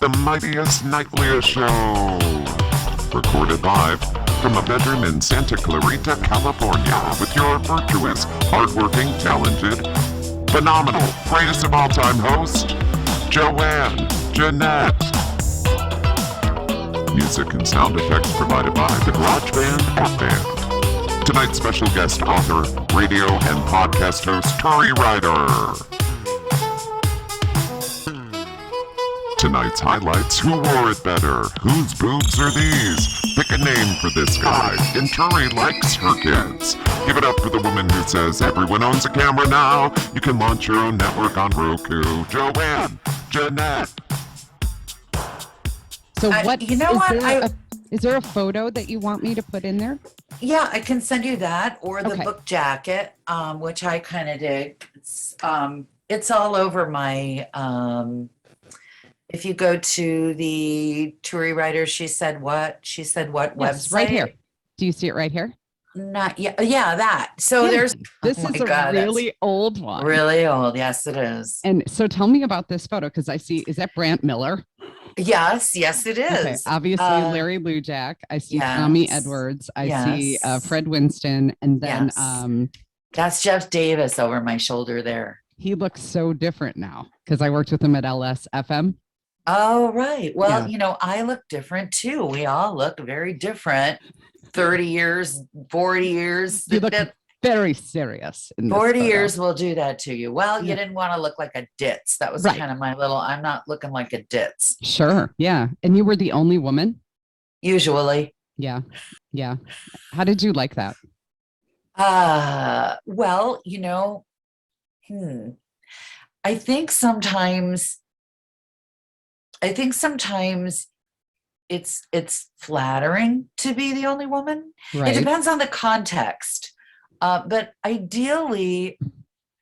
the Mightiest Nightliest Show. Recorded live from a bedroom in Santa Clarita, California, with your virtuous, hardworking, talented, phenomenal, greatest of all time host, JoAnn Genette. Music and sound effects provided by the Garage Band Art Band. Tonight's special guest author, radio and podcast host, Turi Ryder. Tonight's highlights: who wore it better? Whose boobs are these? Pick a name for this guy. And Turi likes her kids. Give it up for the woman who says everyone owns a camera now. You can launch your own network on Roku. JoAnn Genette. So what? Is there a photo that you want me to put in there? Yeah, I can send you that, or the book jacket, which I kind of dig. It's all over my. If you go to the Turi Ryder, she said what website? Right here. Do you see it right here? Not yet. Yeah, that. So there's. This is a really old one. Really old. Yes, it is. And so tell me about this photo, because I see, is that Brant Miller? Yes, it is. Okay. Obviously, Larry Lujak. I see Tommy Edwards. I see Fred Winston, and then that's Jeff Davis over my shoulder there. He looks so different now because I worked with him at LSFM. Oh, right. Well, I look different too. We all look very different. 30 years, 40 years. You look very serious. In 40 years will do that to you. Well, you didn't want to look like a ditz. That was kind of my little, I'm not looking like a ditz. Sure. Yeah. And you were the only woman? Usually. Yeah. Yeah. How did you like that? Well, I think sometimes it's flattering to be the only woman. Right. It depends on the context. But ideally,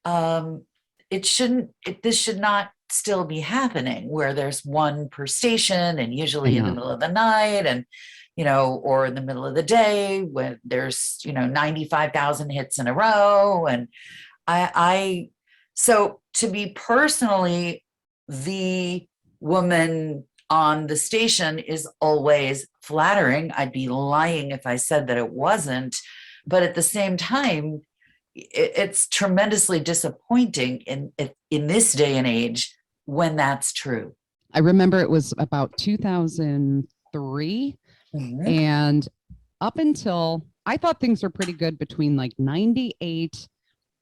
this should not still be happening where there's one per station, and usually in the middle of the night, and or in the middle of the day when there's 95,000 hits in a row. And so to be personally the woman on the station is always flattering. I'd be lying if I said that it wasn't. But at the same time, it's tremendously disappointing in this day and age when that's true. I remember it was about 2003. Mm-hmm. And up until, I thought things were pretty good between like 98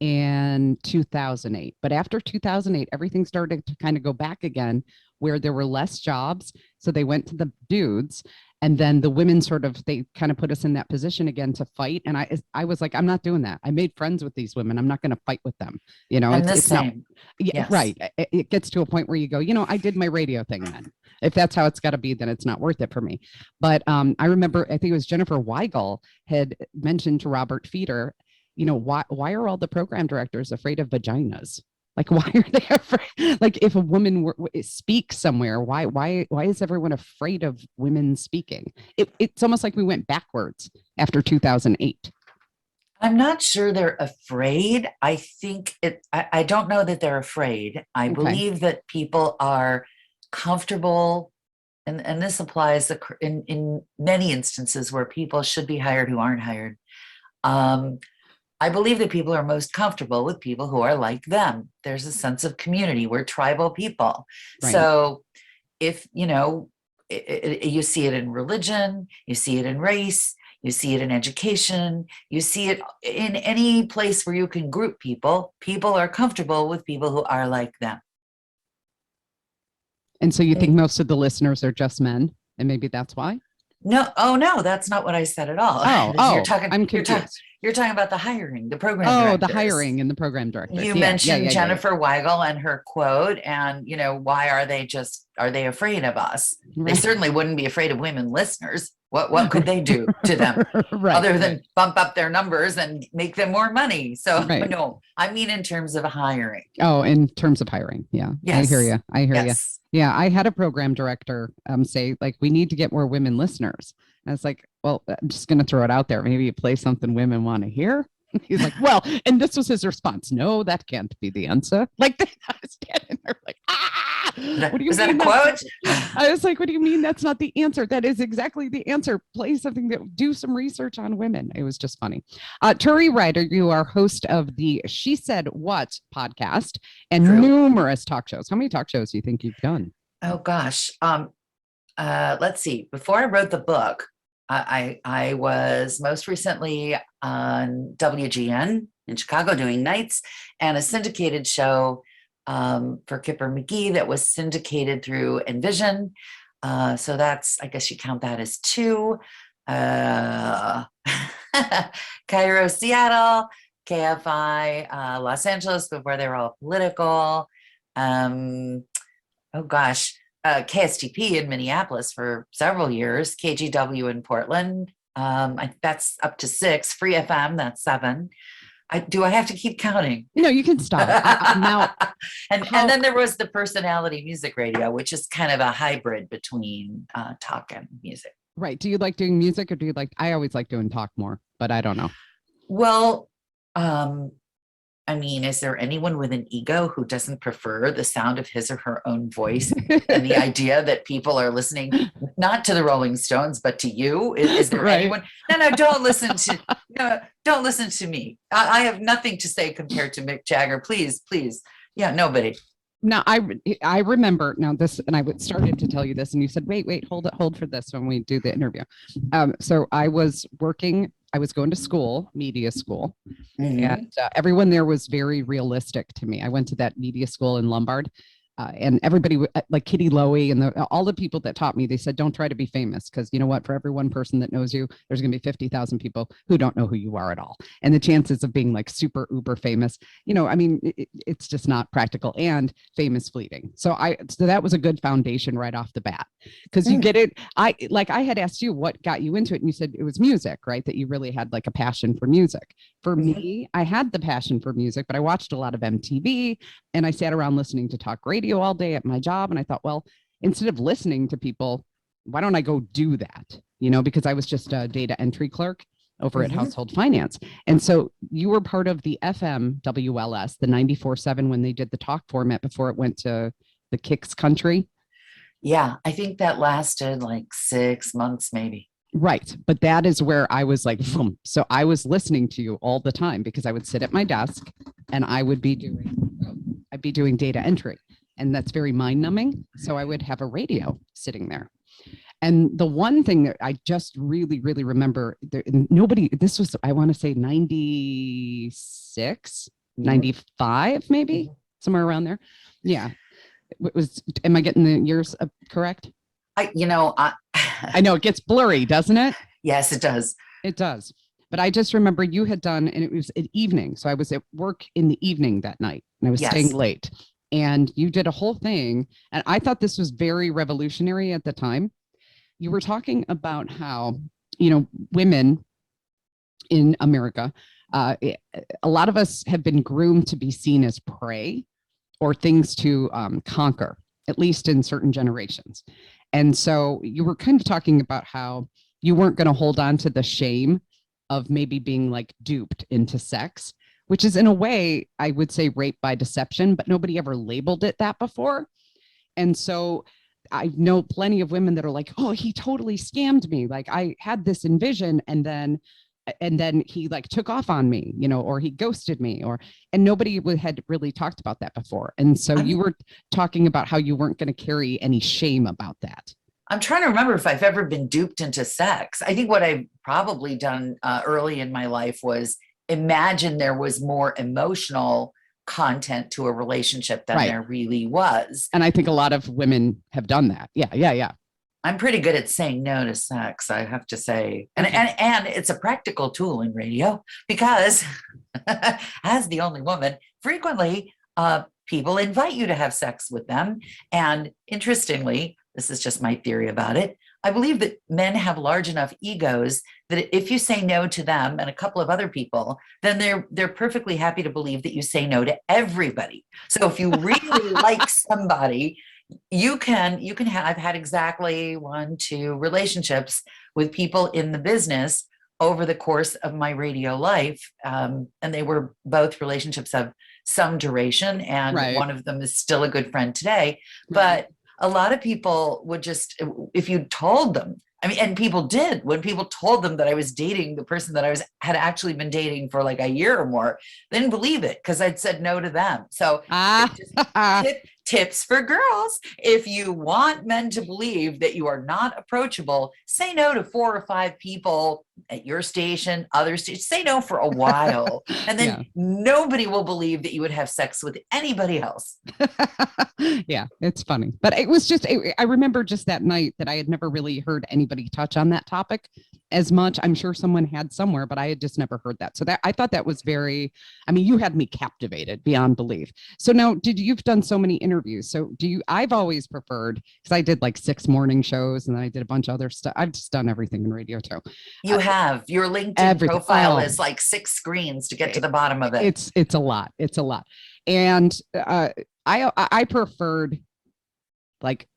and 2008. But after 2008, everything started to kind of go back again, where there were less jobs. So they went to the dudes, and then the women they kind of put us in that position again to fight. And I was like, I'm not doing that. I made friends with these women. I'm not going to fight with them. It's not, right. It gets to a point where you go, I did my radio thing then. If that's how it's got to be, then it's not worth it for me. But I remember, I think it was Jennifer Weigel had mentioned to Robert Feeder, why are all the program directors afraid of vaginas? Like, why are they afraid? Like, if a woman speaks somewhere, why is everyone afraid of women speaking? It's almost like we went backwards after 2008. I'm not sure they're afraid. I think I don't know that they're afraid. I believe that people are comfortable, and this applies in many instances where people should be hired who aren't hired. I believe that people are most comfortable with people who are like them. There's a sense of community. We're tribal people. Right. So if, you see it in religion, you see it in race, you see it in education, you see it in any place where you can group people. People are comfortable with people who are like them. And so you think most of the listeners are just men, and maybe that's why? No. Oh, no, that's not what I said at all. I'm confused. You're talking about the hiring, the program directors. The hiring and the program directors. You mentioned Jennifer Weigel and her quote, and, why are they afraid of us? Right. They certainly wouldn't be afraid of women listeners. What could they do to them other than bump up their numbers and make them more money? So no, I mean in terms of hiring. Oh, in terms of hiring. Yeah. Yes. I hear you. Yeah. I had a program director say, like, we need to get more women listeners. And I was like, well, I'm just going to throw it out there. Maybe you play something women want to hear. He's like, well, and this was his response. No, that can't be the answer. Like I was standing there like, what do you Was mean? that a quote? I was like, what do you mean that's not the answer? That is exactly the answer. Play something that do some research on women. It was just funny. Turi Ryder, you are host of the She Said What podcast and numerous talk shows. How many talk shows do you think you've done? Oh gosh. Let's see. Before I wrote the book, I was most recently on WGN in Chicago doing nights and a syndicated show for Kipper McGee that was syndicated through Envision. So that's, I guess you count that as 2. Cairo, Seattle, KFI, Los Angeles before they were all political. Oh gosh. KSTP in Minneapolis for several years, KGW in Portland. That's up to 6. Free FM, that's 7. Do I have to keep counting? No, you can stop. Now, and then there was the personality music radio, which is kind of a hybrid between talk and music. Right. Do you like doing music or do you like, I always like doing talk more, but I don't know. Well, I mean, is there anyone with an ego who doesn't prefer the sound of his or her own voice and the idea that people are listening not to the Rolling Stones but to you? Is there anyone? No, don't listen to me. I have nothing to say compared to Mick Jagger. Please. Yeah, nobody. Now I remember now this, and I started to tell you this, and you said, wait, hold for this when we do the interview. So I was going to school, media school, and everyone there was very realistic to me. I went to that media school in Lombard, and everybody like Kitty Lowy and all the people that taught me, they said, don't try to be famous because you know what, for every one person that knows you, there's going to be 50,000 people who don't know who you are at all. And the chances of being like super uber famous, I mean, it's just not practical, and fame is fleeting. So that was a good foundation right off the bat because you get it. I had asked you what got you into it, and you said it was music, right? That you really had like a passion for music. For me, I had the passion for music, but I watched a lot of MTV and I sat around listening to talk radio all day at my job. And I thought, well, instead of listening to people, why don't I go do that? Because I was just a data entry clerk over at Household Finance. And so you were part of the FM WLS, the 94.7, when they did the talk format before it went to the Kicks Country. Yeah, I think that lasted like 6 months, maybe. Right. But that is where I was like, boom. So I was listening to you all the time because I would sit at my desk and I would be doing data entry. And that's very mind numbing. So I would have a radio sitting there. And the one thing that I just really, really remember, this was, I want to say 96, 95, maybe somewhere around there. Yeah. Am I getting the years correct? I know it gets blurry, doesn't it? Yes, it does. It does. But I just remember you had done, and it was at evening. So I was at work in the evening that night and I was staying late, and you did a whole thing. And I thought this was very revolutionary at the time. You were talking about how, women in America, a lot of us have been groomed to be seen as prey or things to conquer, at least in certain generations. And so you were kind of talking about how you weren't going to hold on to the shame of maybe being like duped into sex, which is in a way, I would say rape by deception, but nobody ever labeled it that before. And so I know plenty of women that are like, oh, he totally scammed me. Like I had this envision and then he like took off on me, or he ghosted me, and nobody had really talked about that before. And so you were talking about how you weren't going to carry any shame about that. I'm trying to remember if I've ever been duped into sex. I think what I've probably done early in my life was imagine there was more emotional content to a relationship than there really was. And I think a lot of women have done that. Yeah. I'm pretty good at saying no to sex, I have to say. And it's a practical tool in radio because as the only woman, frequently people invite you to have sex with them. And interestingly, this is just my theory about it, I believe that men have large enough egos that if you say no to them and a couple of other people, then they're perfectly happy to believe that you say no to everybody. So if you really like somebody, you can have, I've had exactly 1-2 relationships with people in the business over the course of my radio life. And they were both relationships of some duration. And one of them is still a good friend today. But a lot of people would just, if you told them, I mean, and people did, when people told them that I was dating the person that had actually been dating for like a year or more, they didn't believe it because I'd said no to them. So tips for girls. If you want men to believe that you are not approachable, say no to 4 or 5 people at your station, other stations. Say no for a while, and then nobody will believe that you would have sex with anybody else. Yeah, it's funny. But it was just, I remember just that night that I had never really heard anybody touch on that topic as much. I'm sure someone had somewhere, but I had just never heard that. So that I thought that was very, I mean, you had me captivated beyond belief. So now, you've done so many interviews. So I've always preferred, because I did like 6 morning shows and then I did a bunch of other stuff. I've just done everything in radio too. You have your LinkedIn profile is like 6 screens to get to the bottom of it. It's a lot. It's a lot. And I preferred like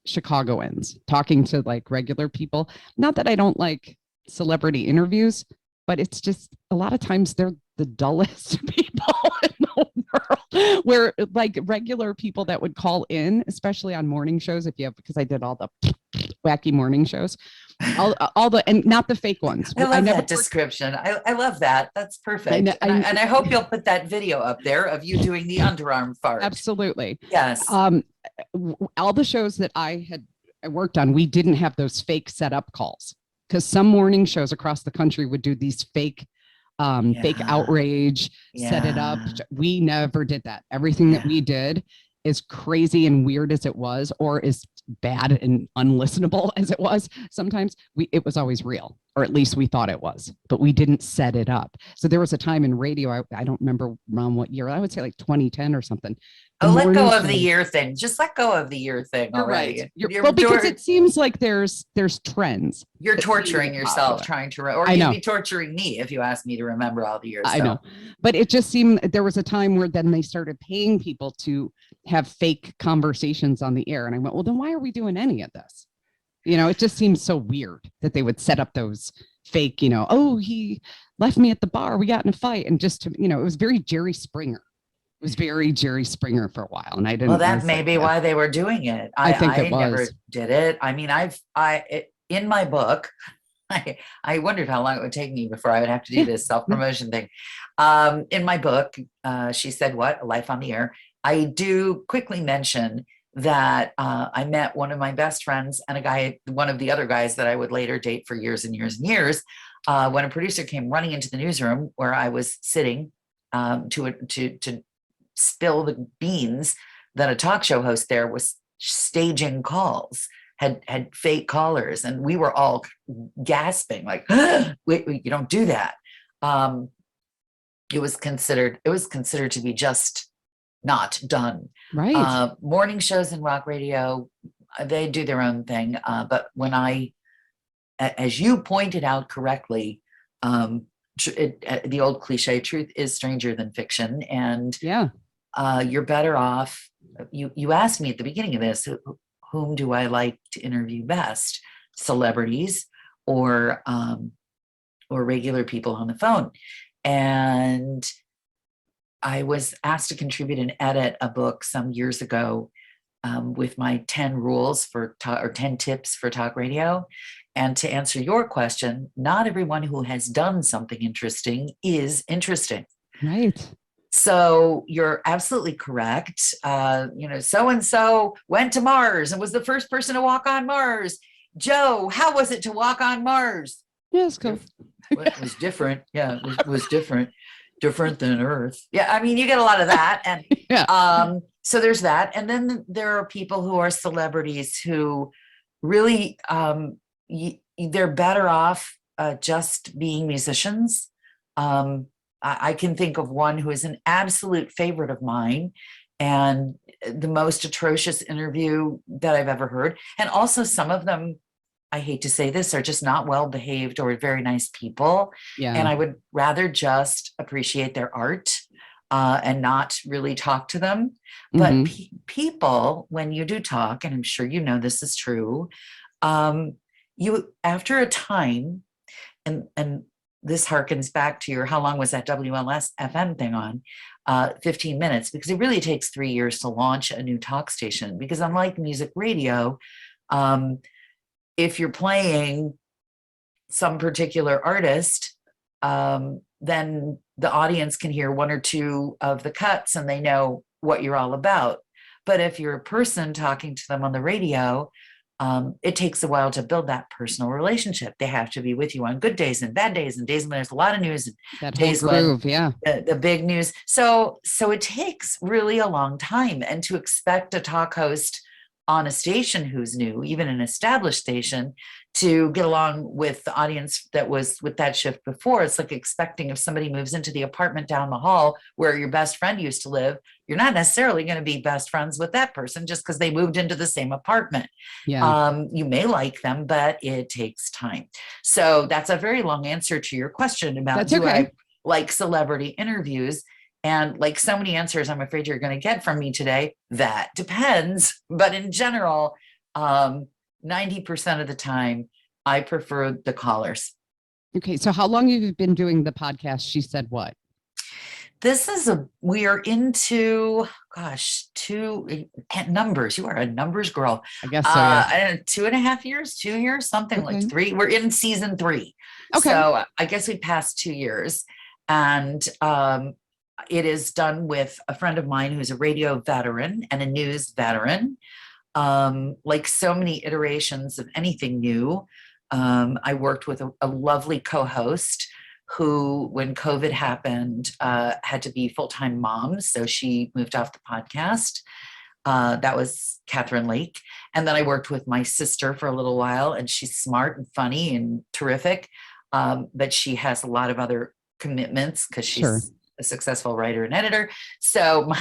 Chicagoans talking to like regular people. Not that I don't like celebrity interviews, but it's just a lot of times they're the dullest people in the world, where like regular people that would call in, especially on morning shows, because I did all the wacky morning shows, all the, and not the fake ones. I love that description. I love that. That's perfect. And I hope you'll put that video up there of you doing the underarm fart. Absolutely. Yes. All the shows that I worked on, we didn't have those fake setup calls, because some morning shows across the country would do these fake outrage, set it up. We never did that. Everything that we did, as crazy and weird as it was, or as bad and unlistenable as it was, sometimes it was always real, or at least we thought it was, but we didn't set it up. So there was a time in radio, I don't remember around what year, I would say like 2010 or something. Let go of the year thing. Just let go of the year thing already. Right. Well, because it seems like there's trends. You're torturing yourself trying to, or you'd be torturing me if you asked me to remember all the years. I know, but it just seemed there was a time where then they started paying people to have fake conversations on the air. And I went, well, then why are we doing any of this? It just seems so weird that they would set up those fake, oh, he left me at the bar, we got in a fight. And just to, it was very Jerry Springer. It was very Jerry Springer for a while, and I didn't. Well, that may be why they were doing it. I think it was. Never did it. I mean, in my book, I wondered how long it would take me before I would have to do this self-promotion thing. In my book, She Said What? A Life on the Air. I do quickly mention that I met one of my best friends and one of the other guys that I would later date for years and years and years. When a producer came running into the newsroom where I was sitting to spill the beans that a talk show host there was staging calls, had fake callers, and we were all gasping like, wait, you don't do that. It was considered to be just not done. Right. Morning shows and rock radio, they do their own thing. But when as you pointed out correctly, the old cliche, truth is stranger than fiction. And you're better off. You asked me at the beginning of this, whom do I like to interview best? Celebrities or regular people on the phone? And I was asked to contribute and edit a book some years ago with my 10 rules for 10 tips for talk radio. And to answer your question, not everyone who has done something interesting is interesting. Right. So you're absolutely correct. So-and-so went to Mars and was the first person to walk on Mars. Joe, how was it to walk on Mars? Yes, cool. It was different. Yeah, it was different than Earth. Yeah, I mean, you get a lot of that. And so there's that. And then there are people who are celebrities who really, they're better off just being musicians. I can think of one who is an absolute favorite of mine and the most atrocious interview that I've ever heard. And also some of them, I hate to say this, are just not well behaved or very nice people. Yeah. And I would rather just appreciate their art and not really talk to them. But people, when you do talk, and I'm sure you know this is true, you after a time, and this harkens back to your, how long was that WLS FM thing on? 15 minutes, because it really takes 3 years to launch a new talk station. Because unlike music radio, if you're playing some particular artist, then the audience can hear one or two of the cuts and they know what you're all about. But if you're a person talking to them on the radio, it takes a while to build that personal relationship. They have to be with you on good days and bad days, and days when there's a lot of news, and that whole days groove, when the big news. So it takes really a long time. And to expect a talk host on a station who's new, even an established station, to get along with the audience that was with that shift before, it's like expecting if somebody moves into the apartment down the hall where your best friend used to live, you're not necessarily going to be best friends with that person just because they moved into the same apartment. Yeah. You may like them, but it takes time. So that's a very long answer to your question about I like celebrity interviews. And like so many answers I'm afraid you're going to get from me today, that depends. But in general, 90% of the time, I prefer the callers. Okay. So how long have you been doing the podcast? She said what? We are into, numbers. You are a numbers girl. I guess so. Yeah. I don't know, 2.5 years, 2 years, something like 3. We're in season 3. Okay. So I guess we passed 2 years. And it is done with a friend of mine who's a radio veteran and a news veteran. Like so many iterations of anything new, I worked with a lovely co-host who, when COVID happened, had to be full-time mom. So she moved off the podcast. That was Catherine Lake. And then I worked with my sister for a little while, and she's smart and funny and terrific. But she has a lot of other commitments because she's a successful writer and editor. So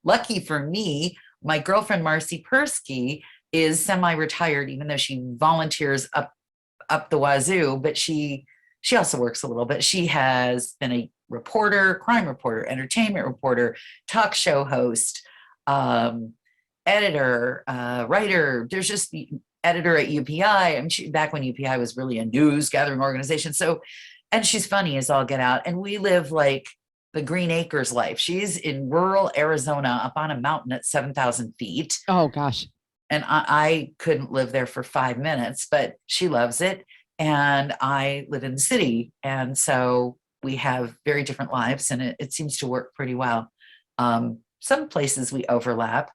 lucky for me, my girlfriend, Marcy Persky, is semi-retired, even though she volunteers up the wazoo, but she also works a little bit. She has been a reporter, crime reporter, entertainment reporter, talk show host, editor, writer. There's just editor at UPI. Back when UPI was really a news gathering organization. So, and she's funny as all get out. And we live like the Green Acres life. She's in rural Arizona up on a mountain at 7,000 feet. Oh gosh. And I couldn't live there for 5 minutes, but she loves it. And I live in the city. And so we have very different lives, and it seems to work pretty well. Some places we overlap,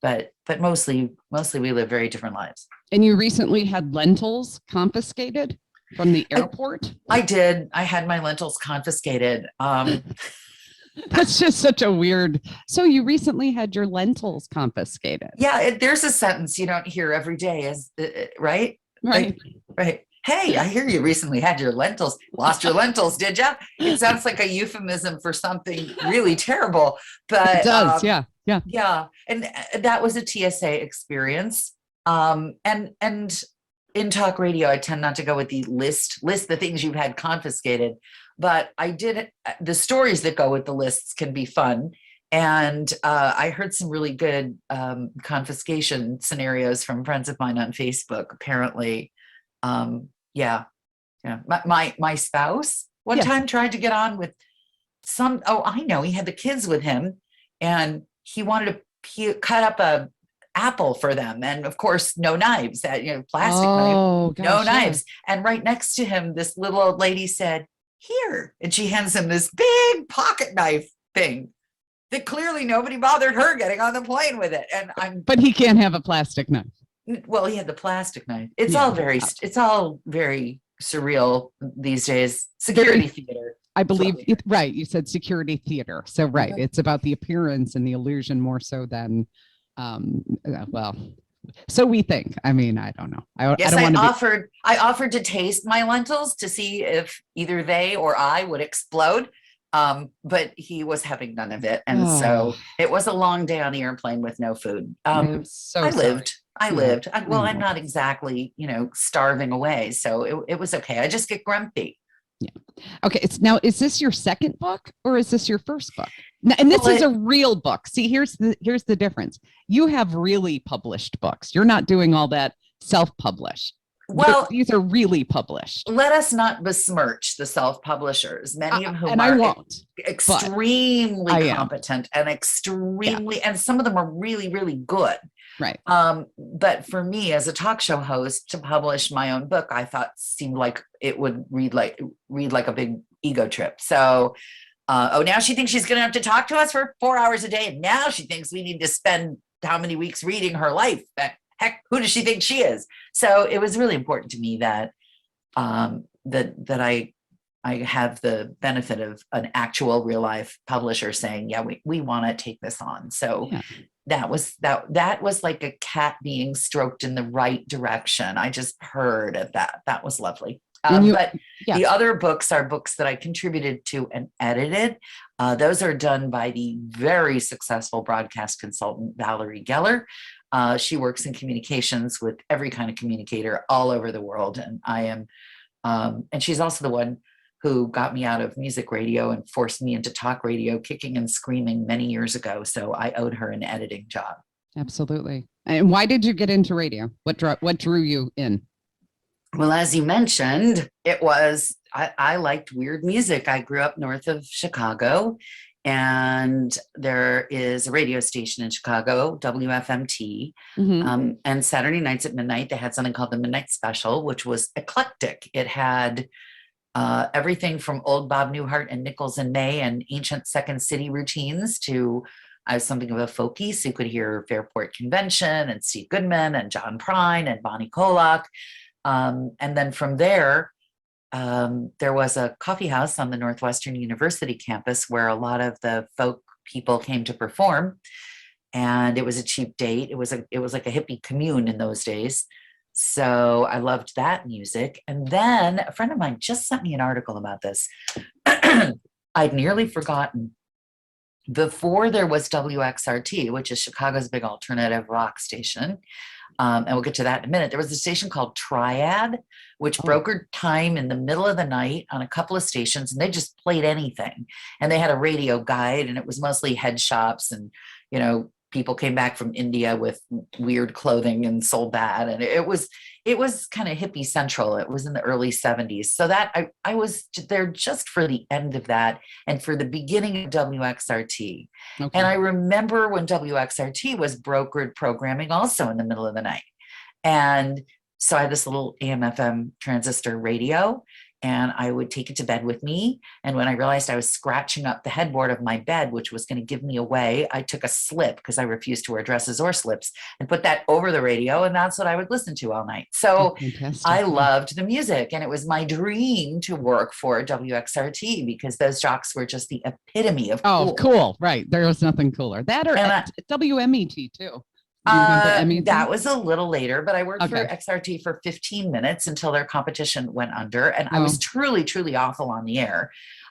but mostly we live very different lives. And you recently had lentils confiscated from the airport? I did. I had my lentils confiscated. That's just such a weird. So you recently had your lentils confiscated. Yeah, there's a sentence you don't hear every day, right? Right. Right. Hey, I hear you recently had your lentils. Lost your lentils, did you? It sounds like a euphemism for something really terrible. But it does. Yeah. Yeah. And that was a TSA experience. And in talk radio, I tend not to go with the list the things you've had confiscated, but I did. The stories that go with the lists can be fun. And I heard some really good confiscation scenarios from friends of mine on Facebook. Apparently, yeah. My spouse one time tried to get on with I know, he had the kids with him, and he wanted to cut up a apple for them, and of course no knives, plastic knife, no knives. And right next to him, this little old lady said, "Here," and she hands him this big pocket knife thing that clearly nobody bothered her getting on the plane with it. And but he can't have a plastic knife. Well, he had the plastic knife. It's all very surreal these days. Security theater, I believe. Right, you said security theater. So right, it's about the appearance and the illusion more so than well, so we think. I mean, I don't know. I offered to taste my lentils to see if either they or I would explode, but he was having none of it, and so it was a long day on the airplane with no food. I lived. I'm not exactly starving away, so it was okay. I just get grumpy. Yeah. Okay. Now, is this your second book or is this your first book? Now, and this is a real book. See, here's the difference. You have really published books. You're not doing all that self-publish. Well, these are really published. Let us not besmirch the self-publishers, many of whom and are I won't, extremely competent and extremely, and some of them are really, really good. Right. But for me as a talk show host to publish my own book, I thought seemed like it would read like a big ego trip. So, now she thinks she's going to have to talk to us for 4 hours a day. And now she thinks we need to spend how many weeks reading her life. Heck, who does she think she is? So it was really important to me that that I have the benefit of an actual real life publisher saying, yeah, we want to take this on. So that was like a cat being stroked in the right direction. I just heard of that. That was lovely. But the other books are books that I contributed to and edited. Those are done by the very successful broadcast consultant, Valerie Geller. She works in communications with every kind of communicator all over the world. And I am, and she's also the one who got me out of music radio and forced me into talk radio, kicking and screaming many years ago. So I owed her an editing job. Absolutely. And why did you get into radio? What drew you in? Well, as you mentioned, it was, I liked weird music. I grew up north of Chicago, and there is a radio station in Chicago, WFMT. And Saturday nights at midnight, they had something called the Midnight Special, which was eclectic. It had everything from old Bob Newhart and Nichols and May and ancient Second City routines to something of a folkie. So you could hear Fairport Convention and Steve Goodman and John Prine and Bonnie Kolak. And then from there, there was a coffee house on the Northwestern University campus where a lot of the folk people came to perform, and it was a cheap date. It was like a hippie commune in those days. So I loved that music. And then a friend of mine just sent me an article about this. I'd nearly forgotten. Before there was WXRT, which is Chicago's big alternative rock station, and we'll get to that in a minute, there was a station called Triad, which brokered time in the middle of the night on a couple of stations, and they just played anything. And they had a radio guide, and it was mostly head shops, and, you know, people came back from India with weird clothing and sold that. And it was kind of hippie central. It was in the early 70s. So that I was there just for the end of that and for the beginning of WXRT. Okay. And I remember when WXRT was brokered programming also in the middle of the night. And so I had this little AM/FM transistor radio, and I would take it to bed with me. And when I realized I was scratching up the headboard of my bed, which was going to give me away, I took a slip, because I refused to wear dresses or slips, and put that over the radio. And that's what I would listen to all night. So I loved the music, and it was my dream to work for WXRT because those jocks were just the epitome of cool. Oh, cool. Right. There was nothing cooler. That or WMET too. That was a little later, but I worked for XRT for 15 minutes until their competition went under, and I was truly, truly awful on the air.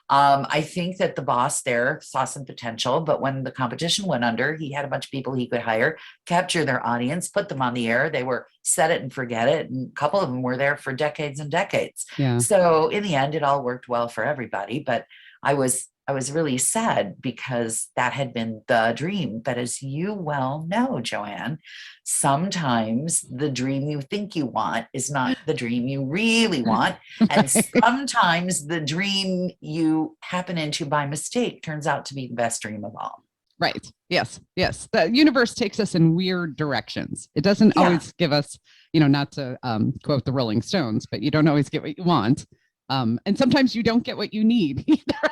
I think that the boss there saw some potential, but when the competition went under, he had a bunch of people he could hire, capture their audience, put them on the air. They were set it and forget it, and a couple of them were there for decades and decades. Yeah. So in the end, it all worked well for everybody, but I was really sad because that had been the dream. But as you well know, JoAnn, sometimes the dream you think you want is not the dream you really want. And sometimes the dream you happen into by mistake turns out to be the best dream of all. Right. Yes. Yes. The universe takes us in weird directions. It doesn't always give us, not to quote the Rolling Stones, but you don't always get what you want. And sometimes you don't get what you need either,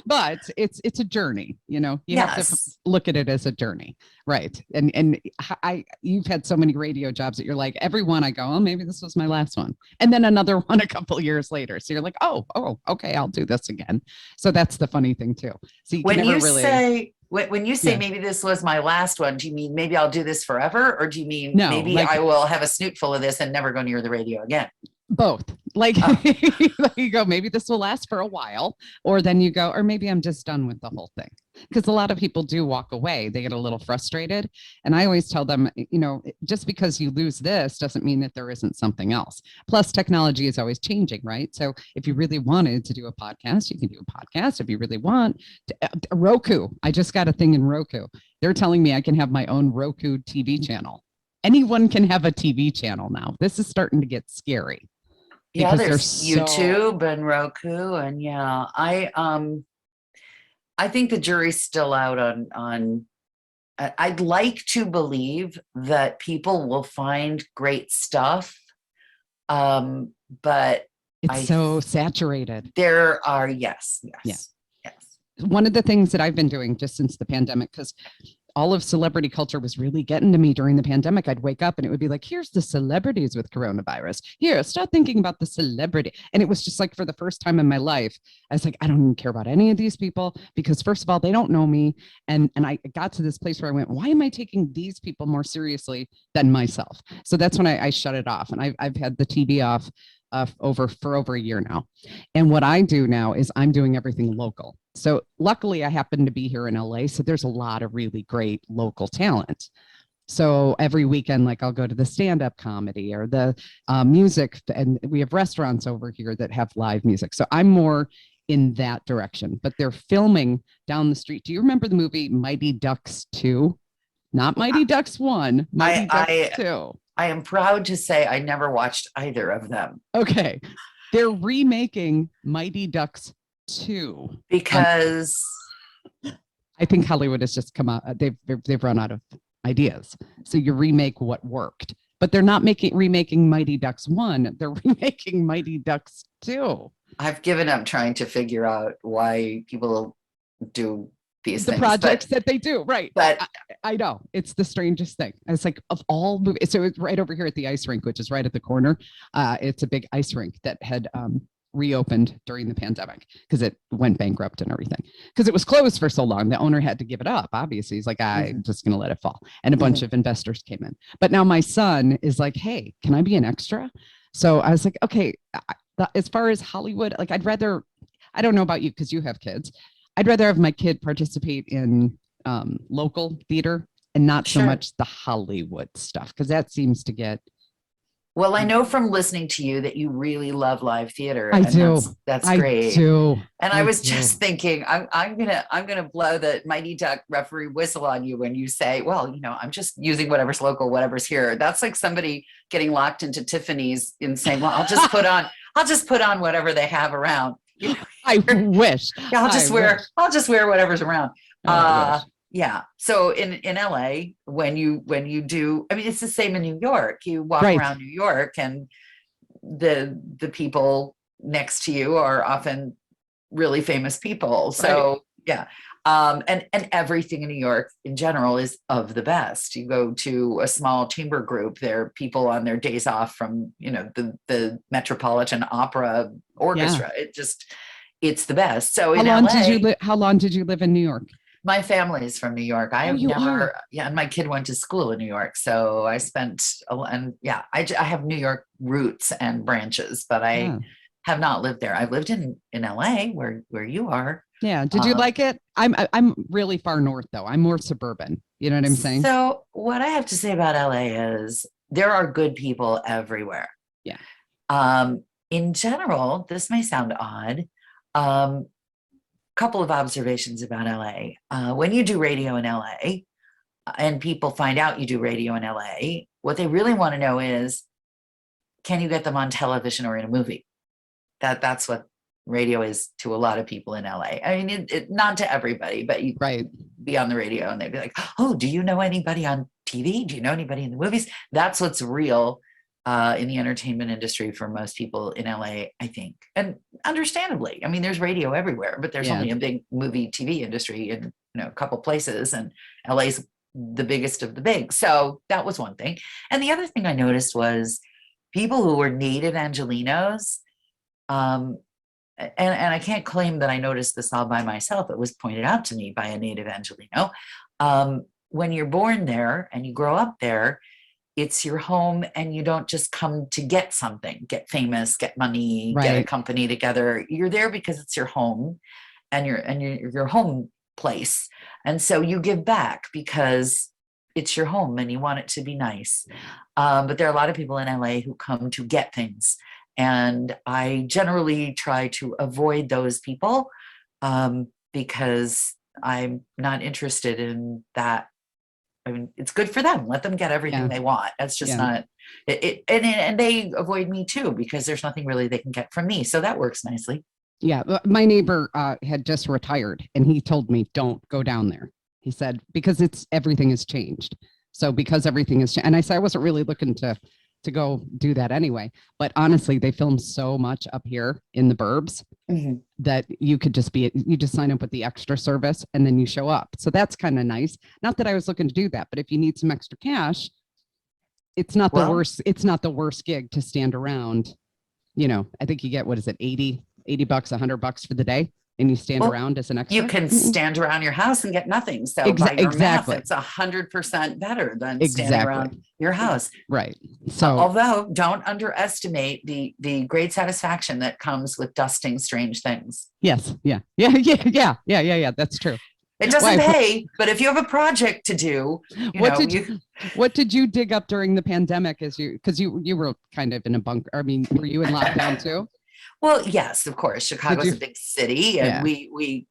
but it's a journey, you have to look at it as a journey. Right. And you've had so many radio jobs that you're like, every one I go, oh, maybe this was my last one. And then another one a couple years later. So you're like, oh, okay, I'll do this again. So that's the funny thing too. So when you say maybe this was my last one, do you mean maybe I'll do this forever? Or do you mean maybe I will have a snoot full of this and never go near the radio again? Both. You go, maybe this will last for a while, or then you go, or maybe I'm just done with the whole thing. Because a lot of people do walk away. They get a little frustrated. And I always tell them, just because you lose this doesn't mean that there isn't something else. Plus, technology is always changing, right? So if you really wanted to do a podcast, you can do a podcast. If you really want Roku, I just got a thing in Roku. They're telling me I can have my own Roku TV channel. anyone can have a TV channel now. This is starting to get scary. Yeah, there's YouTube and Roku, and I think the jury's still out on. I'd like to believe that people will find great stuff, but it's so saturated. There are yes. One of the things that I've been doing just since the pandemic, because all of celebrity culture was really getting to me during the pandemic. I'd wake up and it would be like, here's the celebrities with coronavirus. Here, start thinking about the celebrity. And it was just like, for the first time in my life, I was like, I don't even care about any of these people because, first of all, they don't know me. And I got to this place where I went, why am I taking these people more seriously than myself? So that's when I shut it off. And I've had the TV off for over a year now. And what I do now is I'm doing everything local. So luckily I happen to be here in LA. So there's a lot of really great local talent. So every weekend, like I'll go to the stand-up comedy or the music, and we have restaurants over here that have live music. So I'm more in that direction, but they're filming down the street. Do you remember the movie Mighty Ducks 2? Not Mighty Ducks 1, Mighty Ducks 2. I am proud to say I never watched either of them. Okay. They're remaking Mighty Ducks 2. Because I think Hollywood has just come out. They've run out of ideas. So you remake what worked. But they're not remaking Mighty Ducks 1. They're remaking Mighty Ducks 2. I've given up trying to figure out why people do these the things, projects that they do, right? But I know it's the strangest thing. It's like, of all movies, so it's right over here at the ice rink, which is right at the corner. It's a big ice rink that had reopened during the pandemic because it went bankrupt and everything, because it was closed for so long. The owner had to give it up. Obviously, he's like, I'm just gonna let it fall, and a bunch of investors came in. But now my son is like, hey, can I be an extra? So I was like, okay. As far as Hollywood, like, I'd rather, I don't know about you because you have kids, I'd rather have my kid participate in local theater and not so much the Hollywood stuff, because that seems to get. Well, I know from listening to you that you really love live theater. I do. That's great. I do. And I was just thinking, I'm gonna blow the Mighty Duck referee whistle on you when you say, well, I'm just using whatever's local, whatever's here. That's like somebody getting locked into Tiffany's and saying, well, I'll just put on whatever they have around. I wish. Yeah, I'll just wear whatever's around. Yeah. So in LA, when you do, I mean, it's the same in New York. You walk around New York and the people next to you are often really famous people. So yeah. And everything in New York in general is of the best. You go to a small chamber group, there are people on their days off from, the Metropolitan Opera Orchestra. It's the best. So how long did you live in New York? My family is from New York. I have never, and my kid went to school in New York. So I spent, I have New York roots and branches, but I have not lived there. I've lived in LA where you are. Yeah. Did you like it? I'm really far north though. I'm more suburban. You know what I'm saying? So what I have to say about LA is there are good people everywhere. Yeah. In general, this may sound odd. Couple of observations about LA. When you do radio in LA and people find out you do radio in LA, what they really want to know is, can you get them on television or in a movie? That's what radio is to a lot of people in LA. I mean, it not to everybody, but you be on the radio and they'd be like, oh, do you know anybody on TV? Do you know anybody in the movies? That's what's real in the entertainment industry for most people in LA, I think. And understandably, I mean, there's radio everywhere, but there's only a big movie TV industry in a couple places, and LA's the biggest of the big. So that was one thing. And the other thing I noticed was people who were native Angelenos, and I can't claim that I noticed this all by myself. It was pointed out to me by a native Angeleno. When you're born there and you grow up there, it's your home, and you don't just come to get something, get famous, get money, get a company together. You're there because it's your home and your home place. And so you give back because it's your home and you want it to be nice. But there are a lot of people in LA who come to get things. And I generally try to avoid those people because I'm not interested in that I mean, it's good for them. Let them get everything they want. That's just not it. And they avoid me too, because there's nothing really they can get from me. So that works nicely. Yeah. My neighbor had just retired and he told me, don't go down there. He said, because everything has changed. So because everything is, and I said, I wasn't really looking to go do that anyway. But honestly, they film so much up here in the burbs that you just sign up with the extra service and then you show up. So that's kind of nice. Not that I was looking to do that, but if you need some extra cash, it's not the worst. It's not the worst gig to stand around. You know, I think you get, what is it? $80, $100 for the day. And you stand around as an extra. You can stand around your house and get nothing. So by your math, it's 100% better than standing around your house. Right. So although don't underestimate the great satisfaction that comes with dusting strange things. Yes. Yeah. That's true. It doesn't pay, but if you have a project to do, what did you dig up during the pandemic because you were kind of in a bunker? I mean, were you in lockdown too? Well, yes, of course. Chicago's a big city, and you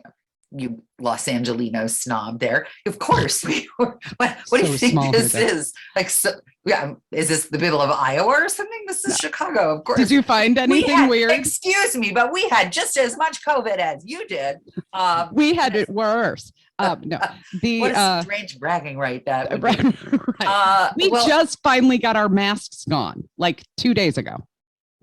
Los Angelinos snob there. Of course, we were. What do you think this is? Like, is this the middle of Iowa or something? This is Chicago, of course. Did you find anything weird? Excuse me, but we had just as much COVID as you did. We had it worse. No, what a strange bragging right that would be. Right. We just finally got our masks gone, like 2 days ago.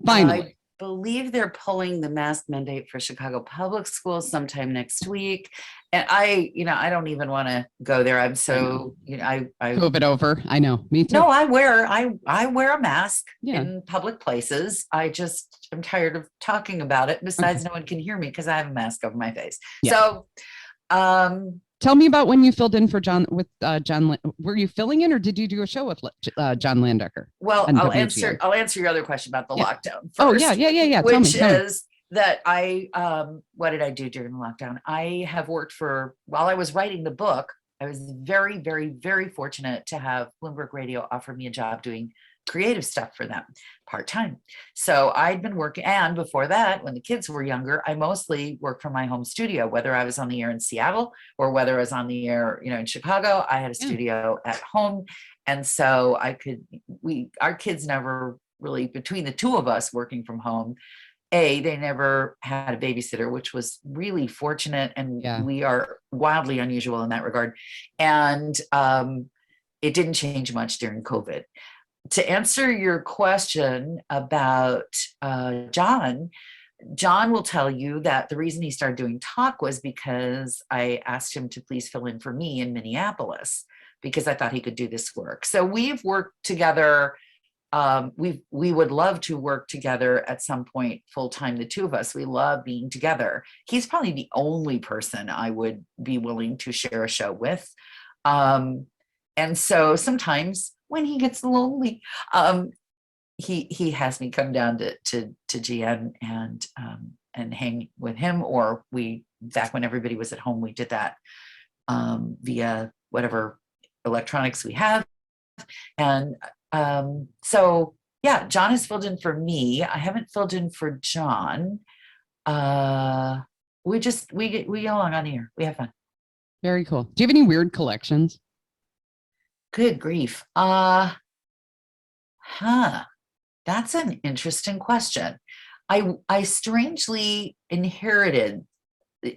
Finally. I believe they're pulling the mask mandate for Chicago public schools sometime next week. And I don't even want to go there. I'm so, I COVID over. I know. Me too. No, I wear a mask in public places. I'm tired of talking about it. Besides, no one can hear me because I have a mask over my face. Yeah. So, tell me about when you filled in for John with John. Were you filling in, or did you do a show with John Landecker? Well, I'll answer your other question about the lockdown first. Oh yeah. Which is that what did I do during the lockdown? I have worked while I was writing the book. I was very, very, very fortunate to have Bloomberg Radio offer me a job doing creative stuff for them part-time. So I'd been working, and before that, when the kids were younger, I mostly worked from my home studio, whether I was on the air in Seattle or whether I was on the air, in Chicago. I had a studio at home. And so our kids never really, between the two of us working from home, they never had a babysitter, which was really fortunate. And we are wildly unusual in that regard. And it didn't change much during COVID. To answer your question about John will tell you that the reason he started doing talk was because I asked him to please fill in for me in Minneapolis because I thought he could do this work. So we've worked together. We would love to work together at some point full-time, the two of us. We love being together. He's probably the only person I would be willing to share a show with. And so sometimes when he gets lonely, he has me come down to JoAnn and hang with him, or back when everybody was at home, we did that via whatever electronics we have. And so John has filled in for me. I haven't filled in for John. We get along on the air. We have fun. Very cool. Do you have any weird collections? Good grief. That's an interesting question. I strangely inherited.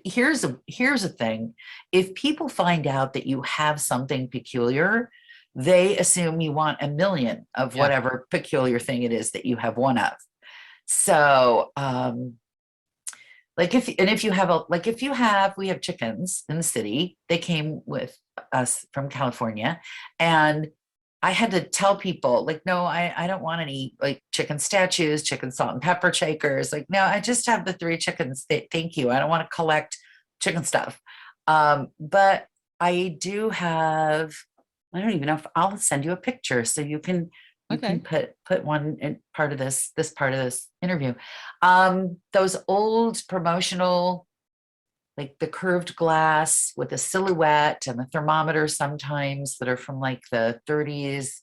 Here's a thing. If people find out that you have something peculiar, they assume you want a million of whatever peculiar thing it is that you have one of. So, we have chickens in the city. They came with us from California, and I had to tell people, no, I don't want any chicken statues, chicken salt and pepper shakers. No, I just have the 3 chickens. Thank you. I don't want to collect chicken stuff. But I do have, I don't even know if I'll send you a picture so you can put one in part of this part of this interview. Those old promotional, the curved glass with a silhouette and the thermometer sometimes that are from the 30s,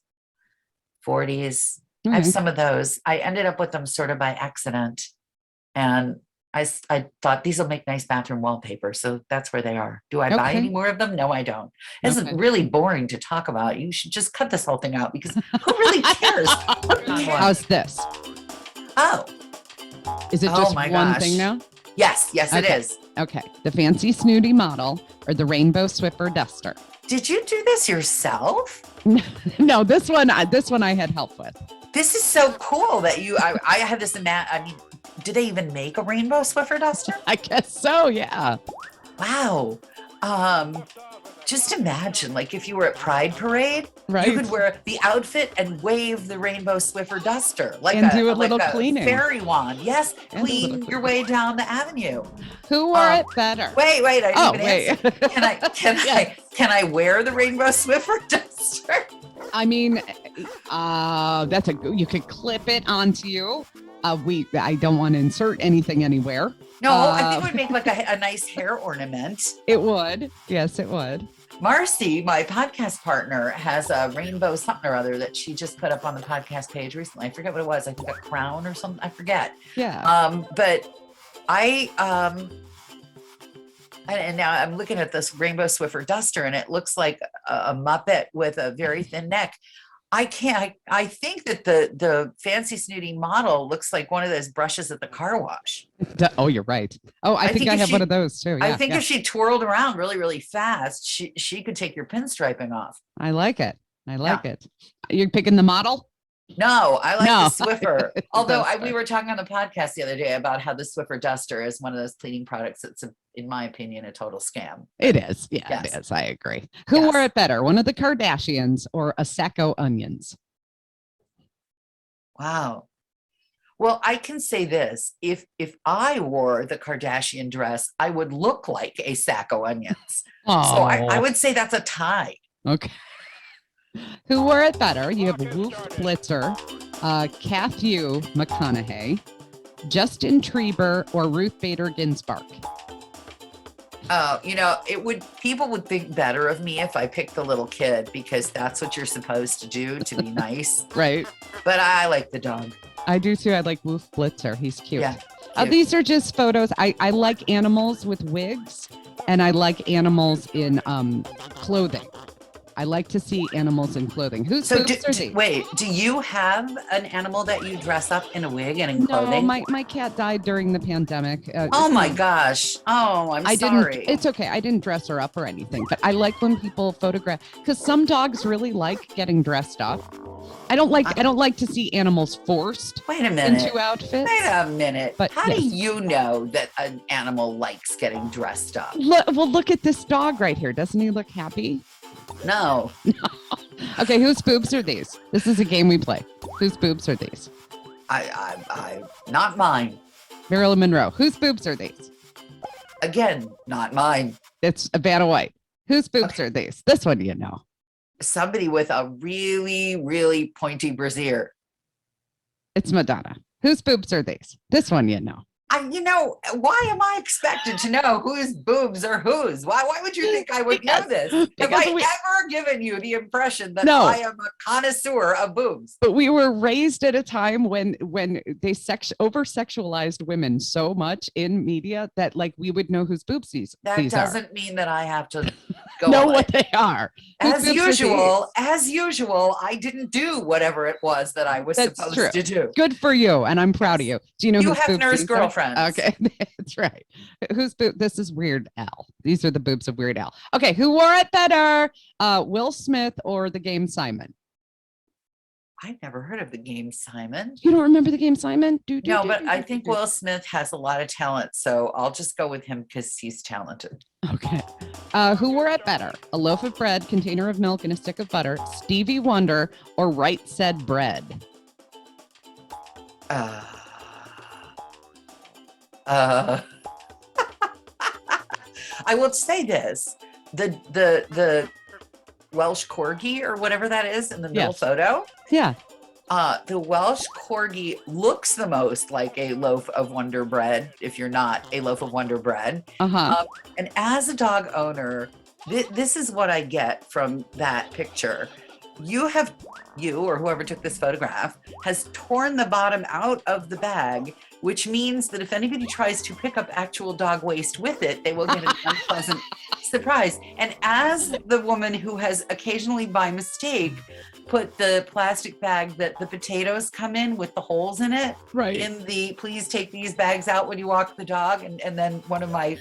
40s. I have some of those. I ended up with them sort of by accident. And I thought these will make nice bathroom wallpaper. So that's where they are. Do I buy any more of them? No, I don't. This is really boring to talk about. You should just cut this whole thing out because who really cares? How's this? Oh. Is it just one thing now? Yes, it is. Okay. The fancy Snooty model or the rainbow Swiffer duster. Did you do this yourself? No, this one I had help with. This is so cool that I had this do they even make a rainbow Swiffer duster? I guess so, yeah. Wow. Just imagine, like, if you were at Pride Parade, right, you could wear the outfit and wave the rainbow Swiffer duster, like do a little cleaning, fairy wand. Yes, clean your way down the avenue. Who wore it better? Wait, I didn't even answer. Can I wear the rainbow Swiffer duster? I mean, you could clip it onto you. I don't want to insert anything anywhere. No, I think it would make like a nice hair ornament. It would. Yes, it would. Marcy, my podcast partner, has a rainbow something or other that she just put up on the podcast page recently. I forget what it was. I think a crown or something. I forget. Yeah. But and now I'm looking at this rainbow Swiffer duster and it looks like a Muppet with a very thin neck. I think that the fancy Snooty model looks like one of those brushes at the car wash. Oh, you're right. Oh, I think I have one of those too. Yeah, I think if she twirled around really, really fast, she could take your pinstriping off. I like it. it. You're picking the model? No, I like the Swiffer. Although we were talking on the podcast the other day about how the Swiffer duster is one of those cleaning products that's, in my opinion, a total scam. It is. Yeah, yes. It is. I agree. Who wore it better, one of the Kardashians or a sack of onions? Wow. Well, I can say this. If I wore the Kardashian dress, I would look like a sack of onions. So I would say that's a tie. Okay. Who wore it better? You have Wolf Blitzer, Kathy McConaughey, Justin Trieber, or Ruth Bader Ginsburg. People would think better of me if I picked the little kid because that's what you're supposed to do to be nice. Right. But I like the dog. I do too. I like Wolf Blitzer. He's cute. Yeah. These are just photos. I like animals with wigs and I like animals in clothing. I like to see animals in clothing. Who's wait, do you have an animal that you dress up in a wig and in clothing? No, my cat died during the pandemic. Oh my gosh. Oh, I'm sorry. It's okay. I didn't dress her up or anything, but I like when people photograph because some dogs really like getting dressed up. I don't like to see animals forced into outfits. Wait a minute. But how do you know that an animal likes getting dressed up? Look at this dog right here. Doesn't he look happy? No. Okay, whose boobs are these? This is a game we play. Whose boobs are these? I not mine. Marilyn Monroe. Whose boobs are these? Again, not mine. It's Vanna White. Whose boobs are these? This one you know. Somebody with a really, really pointy brassiere. It's Madonna. Whose boobs are these? This one you know. Why am I expected to know whose boobs are whose? Why would you think I would know this? Have I ever given you the impression that I am a connoisseur of boobs? But we were raised at a time when they over-sexualized women so much in media that like we would know whose boobs these doesn't mean that I have to go know what they are. As usual, I didn't do whatever it was that I was supposed to do. Good for you, and I'm proud of you. Do you know you have nurse girlfriends? Okay, that's right. Whose boob? This is Weird Al. These are the boobs of Weird Al. Okay, who wore it better? Will Smith or the Game Simon? I've never heard of the Game Simon. You don't remember the Game Simon? I think Will Smith has a lot of talent, so I'll just go with him because he's talented. Okay. Who wore it better? A loaf of bread, container of milk, and a stick of butter, Stevie Wonder, or Right Said Bread? I will say this: the Welsh Corgi or whatever that is in the middle photo. Yeah. The Welsh Corgi looks the most like a loaf of Wonder Bread. If you're not a loaf of Wonder Bread, and as a dog owner, this is what I get from that picture. You or whoever took this photograph has torn the bottom out of the bag which means that if anybody tries to pick up actual dog waste with it, they will get an unpleasant surprise. And as the woman who has occasionally by mistake put the plastic bag that the potatoes come in with the holes in it, right, in the please take these bags out when you walk the dog, and then one of my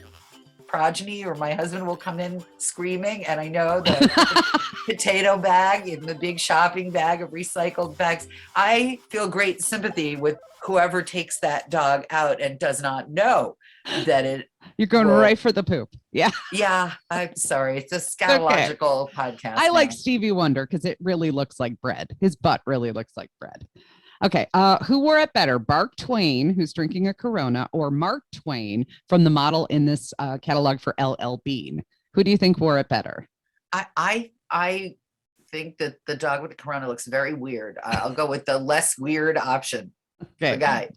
progeny or my husband will come in screaming, and I know the potato bag in the big shopping bag of recycled bags. I feel great sympathy with whoever takes that dog out and does not know that you're going right for the poop. Yeah. Yeah. I'm sorry. It's a scatological podcast. I like Stevie Wonder because it really looks like bread. His butt really looks like bread. Okay. Who wore it better? Bark Twain, who's drinking a Corona, or Mark Twain from the model in this catalog for LL Bean? Who do you think wore it better? I think that the dog with the Corona looks very weird. I'll go with the less weird option. Okay.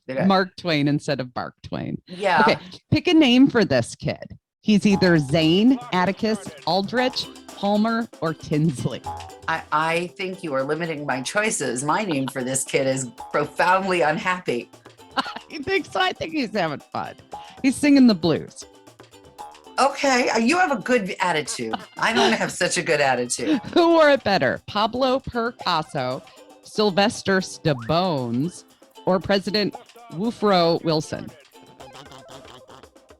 The guy. Mark Twain instead of Bark Twain. Yeah. Okay. Pick a name for this kid. He's either Zane, Atticus, Aldrich, Palmer, or Tinsley. I think you are limiting my choices. My name for this kid is profoundly unhappy. You think so? I think he's having fun. He's singing the blues. Okay, you have a good attitude. I don't have such a good attitude. Who wore it better? Pablo Picasso, Sylvester Stabbones, or President Woodrow Wilson?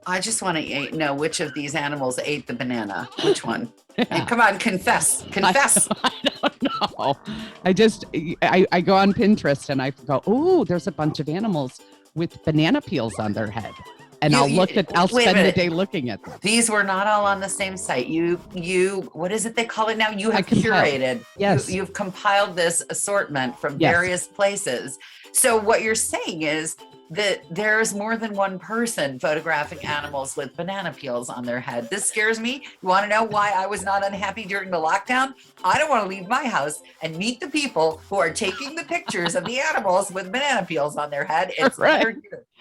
I just want to know which of these animals ate the banana. Which one? Yeah. Come on, confess. I don't know. I go on Pinterest and I go, oh, there's a bunch of animals with banana peels on their head. And I'll spend the day looking at them. These were not all on the same site. You, what is it they call it now? You have curated. Yes. You've compiled this assortment from various places. So what you're saying is that there's more than one person photographing animals with banana peels on their head. This scares me. You want to know why I was not unhappy during the lockdown? I don't want to leave my house and meet the people who are taking the pictures of the animals with banana peels on their head. It's right.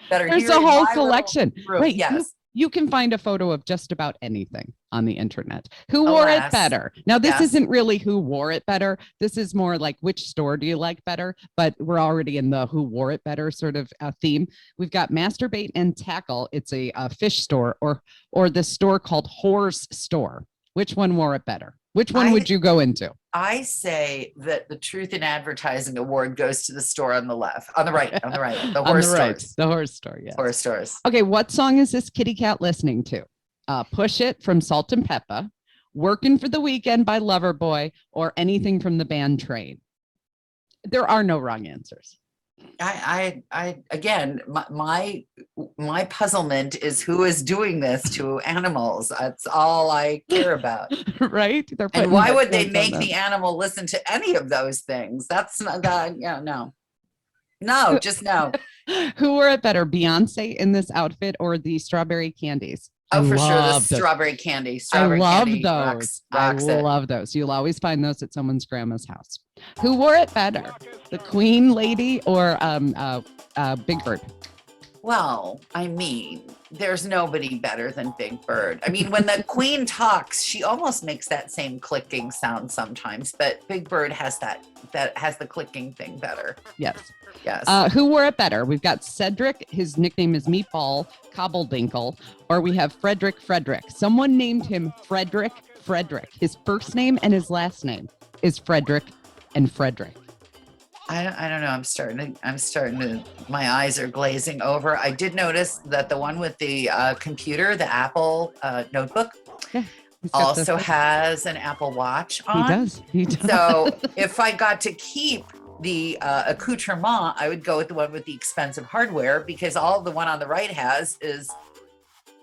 better There's a whole selection. Right. Yes. You can find a photo of just about anything on the internet. Who wore it better? Now, this isn't really who wore it better. This is more like which store do you like better? But we're already in the who wore it better sort of theme. We've got Masturbate and Tackle. It's a fish store or the store called Horse Store. Which one wore it better? Which one would you go into? I say that the Truth in Advertising Award goes to the store on the left, on the right, the horse stores. The horse store, yes. Horse stores. Okay, what song is this kitty cat listening to? Push It from Salt and Pepper, Working for the Weekend by Loverboy, or anything from the band Train? There are no wrong answers. I again, my puzzlement is who is doing this to animals. That's all I care about. Right? And why would they make the animal listen to any of those things? That's not that. Yeah, no, just no. Who wore it better, Beyonce in this outfit or the strawberry candies? Oh, for sure, the strawberry candy. Strawberry I love candy those. rocks I love those. You'll always find those at someone's grandma's house. Who wore it better, the Queen Lady or Big Bird? Well, I mean, there's nobody better than Big Bird. I mean, when the Queen talks, she almost makes that same clicking sound sometimes, but Big Bird has that has the clicking thing better. Yes. Yes. Who wore it better? We've got Cedric. His nickname is Meatball Cobbledinkle, or we have Frederick. Someone named him Frederick. His first name and his last name is Frederick and Frederick. I don't know. I'm starting to, my eyes are glazing over. I did notice that the one with the computer, the Apple notebook, also has an Apple Watch on. He does. So if I got to keep the accoutrement, I would go with the one with the expensive hardware, because all the one on the right has is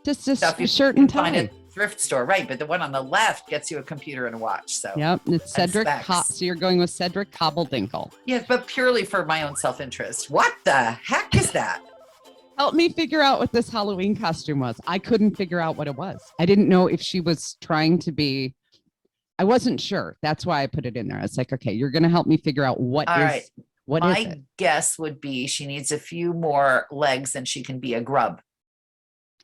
just a shirt and tie. Find at a thrift store, right? But the one on the left gets you a computer and a watch. So yep, it's Cedric. So you're going with Cedric Cobbledinkle. Yeah, but purely for my own self-interest. What the heck is that? Help me figure out what this Halloween costume was. I couldn't figure out what it was. I didn't know if she was trying to be. I wasn't sure. That's why I put it in there. I was like, okay, you're going to help me figure out what is it? My guess would be she needs a few more legs and she can be a grub.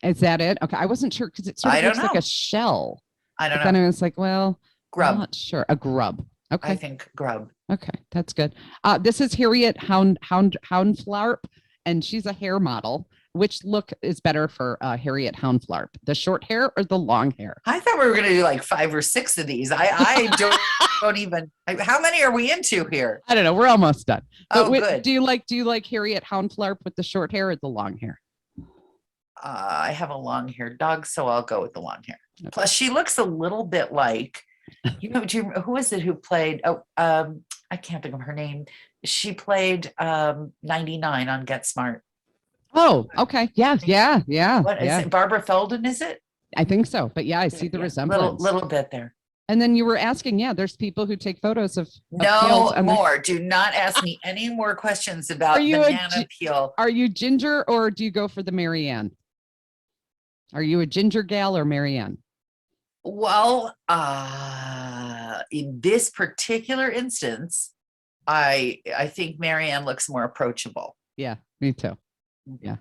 Is that it? Okay. I wasn't sure because it sort of looks like a shell. I don't know. Then I was like, well, grub. I'm not sure. A grub. Okay. I think grub. Okay. That's good. This is Harriet Houndflarp and she's a hair model. Which look is better for Harriet Houndflarp, the short hair or the long hair? I thought we were going to do like 5 or 6 of these. I don't even. How many are we into here? I don't know. We're almost done. But good. Do you like Harriet Houndflarp with the short hair or the long hair? I have a long haired dog, so I'll go with the long hair. Okay. Plus, she looks a little bit like, who is it who played? I can't think of her name. She played 99 on Get Smart. Oh, okay. Yeah. What is it? Barbara Feldon, is it? I think so. But yeah, I see the resemblance. Little bit there. And then you were asking, there's people who take photos of no more. Do not ask me any more questions about banana peel. Are you ginger or do you go for the Marianne? Are you a ginger gal or Marianne? Well, in this particular instance, I think Marianne looks more approachable. Yeah, me too. Yeah.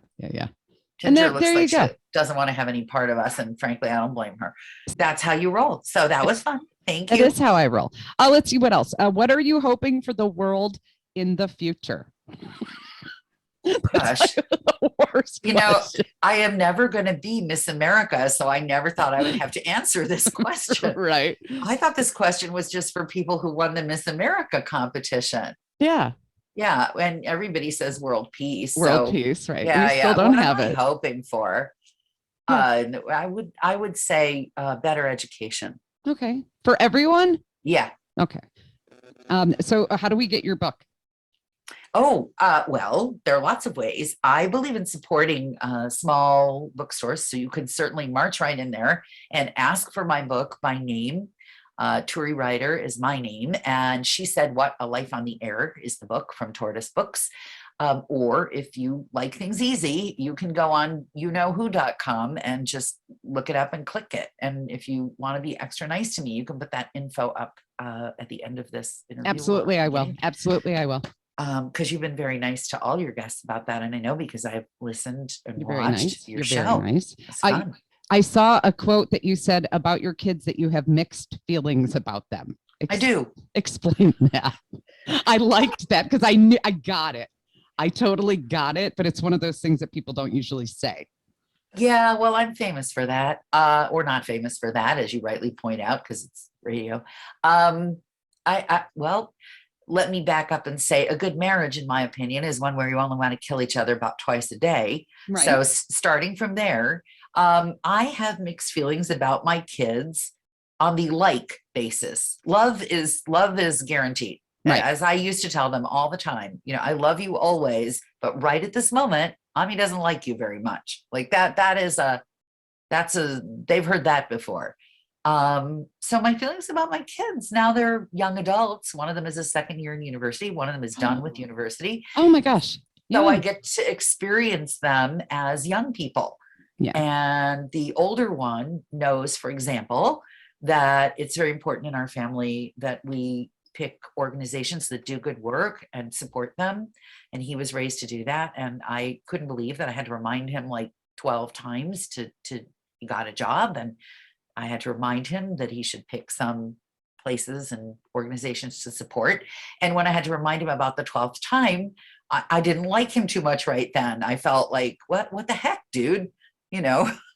Ginger looks like she doesn't want to have any part of us, and frankly, I don't blame her. That's how you roll. So that was fun. Thank you. That is how I roll. Let's see what else. What are you hoping for the world in the future? Gosh, I am never going to be Miss America, so I never thought I would have to answer this question. Right. I thought this question was just for people who won the Miss America competition. Yeah. Yeah, and everybody says world peace. World peace, right? Yeah, we still don't have what am it. I hoping for? Yeah. I would say better education. Okay, for everyone. Yeah. Okay. So how do we get your book? Oh, well, there are lots of ways. I believe in supporting small bookstores, so you could certainly march right in there and ask for my book by name. Turi Ryder is my name, and She Said What? A Life on the Air is the book from Tortoise Books. Or if you like things easy, you can go on youknowwho.com and just look it up and click it. And if you want to be extra nice to me, you can put that info up at the end of this interview. Absolutely, I will. Absolutely, I will. Because you've been very nice to all your guests about that. And I know because I've listened and You're watched your show. Very nice. I saw a quote that you said about your kids that you have mixed feelings about them. I do. Explain that. I liked that because I got it. I totally got it, but it's one of those things that people don't usually say. Yeah, well, I'm famous for that, or not famous for that, as you rightly point out, because it's radio. Well, let me back up and say a good marriage, in my opinion, is one where you only want to kill each other about twice a day. Right. So starting from there, I have mixed feelings about my kids on the like basis. Love is guaranteed. Right. As I used to tell them all the time, I love you always, but right at this moment, mommy doesn't like you very much. Like they've heard that before. So my feelings about my kids, now they're young adults. One of them is a second year in university. One of them is done with university. Oh my gosh. So I get to experience them as young people. Yeah. And the older one knows, for example, that it's very important in our family that we pick organizations that do good work and support them. And he was raised to do that. And I couldn't believe that I had to remind him like 12 times to he got a job. And I had to remind him that he should pick some places and organizations to support. And when I had to remind him about the 12th time, I didn't like him too much right then. I felt like, what the heck, dude?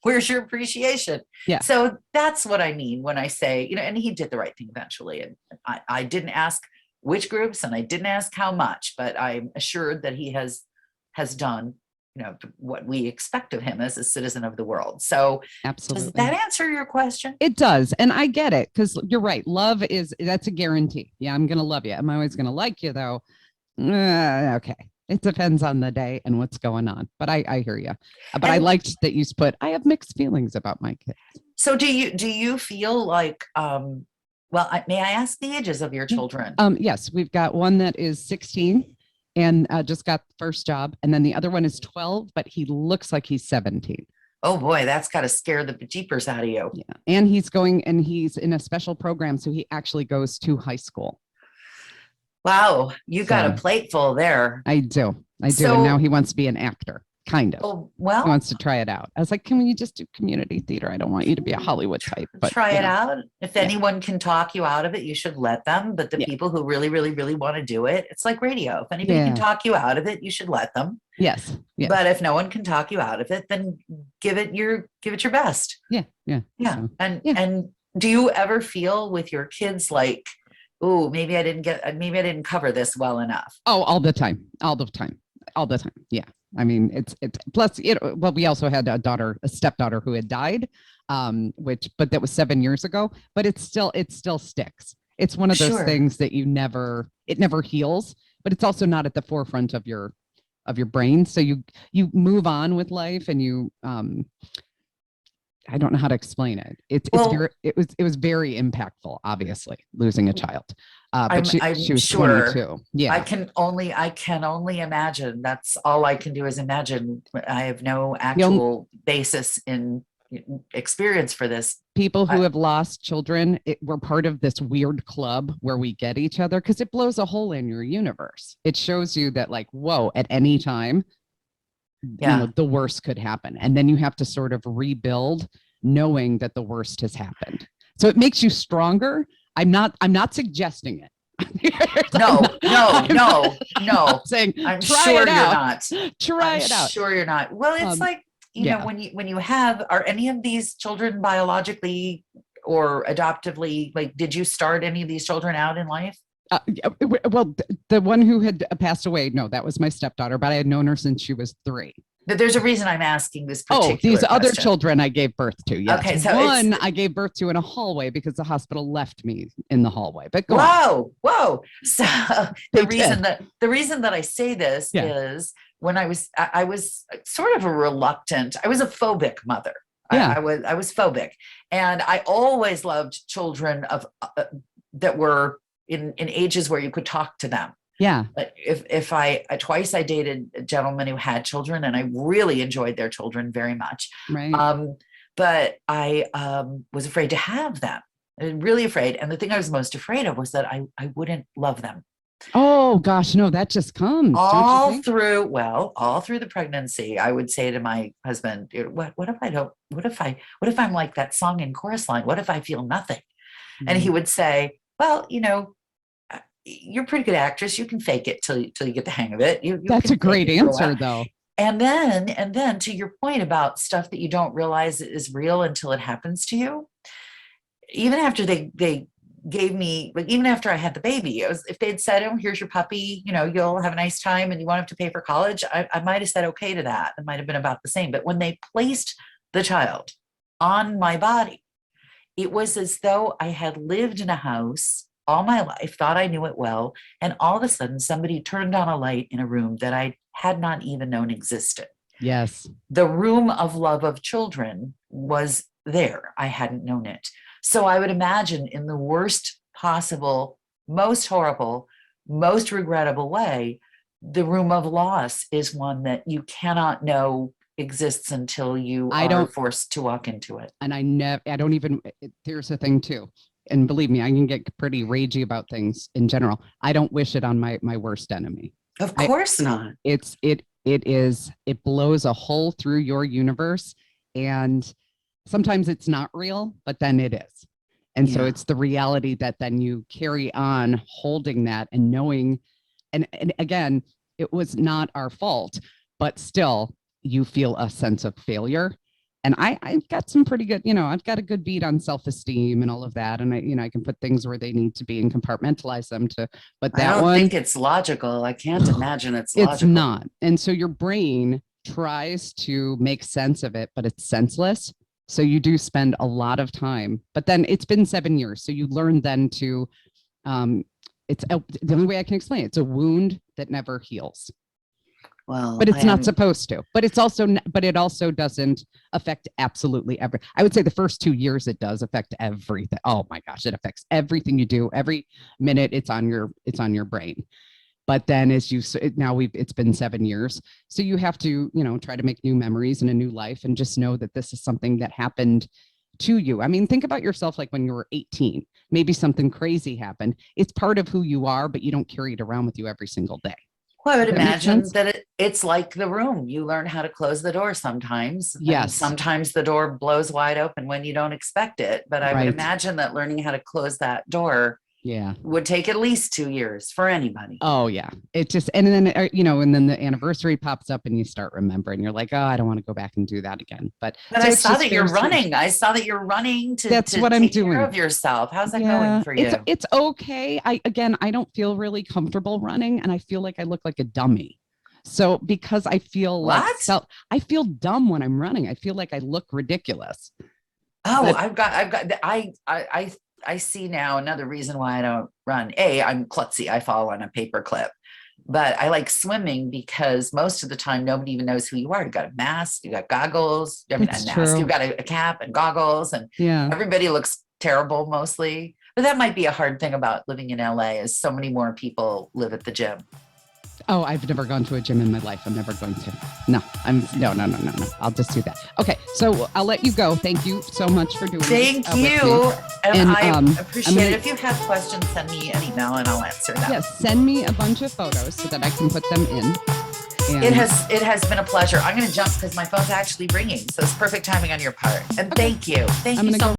Where's your appreciation? Yeah. So that's what I mean when I say, and he did the right thing eventually. And I didn't ask which groups and I didn't ask how much, but I'm assured that he has done what we expect of him as a citizen of the world. So absolutely. Does that answer your question? It does. And I get it. Because you're right. Love that's a guarantee. Yeah, I'm going to love you. Am I always going to like you though? Okay. It depends on the day and what's going on. But I hear you. But I liked that you put, I have mixed feelings about my kids. So do you feel like, may I ask the ages of your children? Yes, we've got one that is 16 and just got the first job. And then the other one is 12, but he looks like he's 17. Oh boy, that's got to scare the bejeepers out of you. Yeah. And he's in a special program. So he actually goes to high school. Wow. You got a plate full there. I do. And now he wants to be an actor. kind of. Oh, He well, wants to try it out. I was like, can we just do community theater? I don't want you to be a Hollywood type, but try you it know. out. If anyone can talk you out of it, you should let them. But the Yeah. people who really, really, really want to do it, it's like radio. If anybody can talk you out of it, you should let them. Yes. But if no one can talk you out of it, then give it your best. Yeah. So, and do you ever feel with your kids like, oh, maybe I didn't cover this well enough? Oh, all the time. Yeah. I mean, it's plus, well, we also had a stepdaughter who had died, but that was 7 years ago, but it still sticks. It's one of those things that it never heals, but it's also not at the forefront of your brain. So you move on with life and you, I don't know how to explain it. It was very impactful, obviously, losing a child. But she was 22. Yeah. I can only imagine. That's all I can do is imagine. I have no actual basis in experience for this. People who have lost children, we're part of this weird club where we get each other because it blows a hole in your universe. It shows you that like, whoa, at any time, the worst could happen. And then you have to sort of rebuild knowing that the worst has happened. So it makes you stronger. I'm not suggesting it. No. Saying I'm try sure it you're out. not. Try it out. Sure you're not. Well, it's like, you know, when you have, are any of these children biologically or adoptively, like, did you start any of these children out in life? Well, the one who had passed away, no, that was my stepdaughter, but I had known her since she was 3. But there's a reason I'm asking this particular these question. other children I gave birth to. Yes. Okay, so one I gave birth to in a hallway because the hospital left me in the hallway. But go on. Whoa! So the reason that I say this is when I was sort of a reluctant. I was a phobic mother. I was phobic, and I always loved children of that were in ages where you could talk to them. Yeah. If I twice I dated gentlemen who had children, and I really enjoyed their children very much. Right. But I was afraid to have them. I was really afraid. And the thing I was most afraid of was that I wouldn't love them. Oh gosh, no, that just comes all through the pregnancy. I would say to my husband, what if I'm like that song in chorus line? What if I feel nothing? Mm-hmm. And he would say, well, you know, you're a pretty good actress. You can fake it till you get the hang of it. That's a great answer though. And then to your point about stuff that you don't realize is real until it happens to you. Even after they gave me, like, even after I had the baby, if they'd said, oh, here's your puppy, you know, you'll have a nice time and you won't have to pay for college, I might have said okay to that. It might have been about the same. But when they placed the child on my body, it was as though I had lived in a house all my life, thought I knew it well, and all of a sudden somebody turned on a light in a room that I had not even known existed. Yes. The room of love of children was there. I hadn't known it. So I would imagine in the worst possible, most horrible, most regrettable way, the room of loss is one that you cannot know exists until you are forced to walk into it. And there's a thing too. And believe me, I can get pretty ragey about things in general. I don't wish it on my worst enemy. Of course not. It blows a hole through your universe, and sometimes it's not real, but then it is. And so it's the reality that then you carry on holding that and knowing, and again, it was not our fault, but still you feel a sense of failure. And I've got some pretty good, I've got a good beat on self-esteem and all of that. And I can put things where they need to be and compartmentalize them but that I don't think it's logical. I can't imagine it's logical. It's not. And so your brain tries to make sense of it, but it's senseless. So you do spend a lot of time, but then it's been 7 years. So you learn then to, the only way I can explain it, it's a wound that never heals. Well, but it's not supposed to, but it also doesn't affect absolutely I would say the first 2 years, it does affect everything. Oh my gosh. It affects everything you do. Every minute it's on your brain. But then it's been 7 years. So you have to, try to make new memories and a new life and just know that this is something that happened to you. I mean, think about yourself like when you were 18, maybe something crazy happened. It's part of who you are, but you don't carry it around with you every single day. Well, I would Does that make imagine sense? that it's like the room. You learn how to close the door sometimes. And Yes. sometimes the door blows wide open when you don't expect it. But I would Right. imagine that learning how to close that door Yeah. would take at least 2 years for anybody. Oh yeah. It just, and then, and then the anniversary pops up and you start remembering, you're like, oh, I don't want to go back and do that again. But But so I it's saw just that you're very strange. running. I saw that you're running to, That's to what I'm take doing. care of yourself. How's that Yeah, going for you? it's okay. I don't feel really comfortable running, and I feel like I look like a dummy. So because I feel like What? I feel dumb when I'm running. I feel like I look ridiculous. Oh, But I see now another reason why I don't run. I'm klutzy. I fall on a paper clip. But I like swimming because most of the time nobody even knows who you are. You got a mask, you got goggles, I mean That's a mask, true. you've got a cap and goggles, and yeah. everybody looks terrible mostly. But that might be a hard thing about living in LA is so many more people live at the gym. Oh, I've never gone to a gym in my life. I'm never going to. No. No. I'll just do that. Okay, so I'll let you go. Thank you so much for doing Thank this, with you. me. And I I'm appreciate gonna- it. If you have questions, send me an email and I'll answer them. Yes, send me a bunch of photos so that I can put them in. And It has been a pleasure. I'm going to jump because my phone's actually ringing. So it's perfect timing on your part. And thank you. Thank I'm you gonna so go much.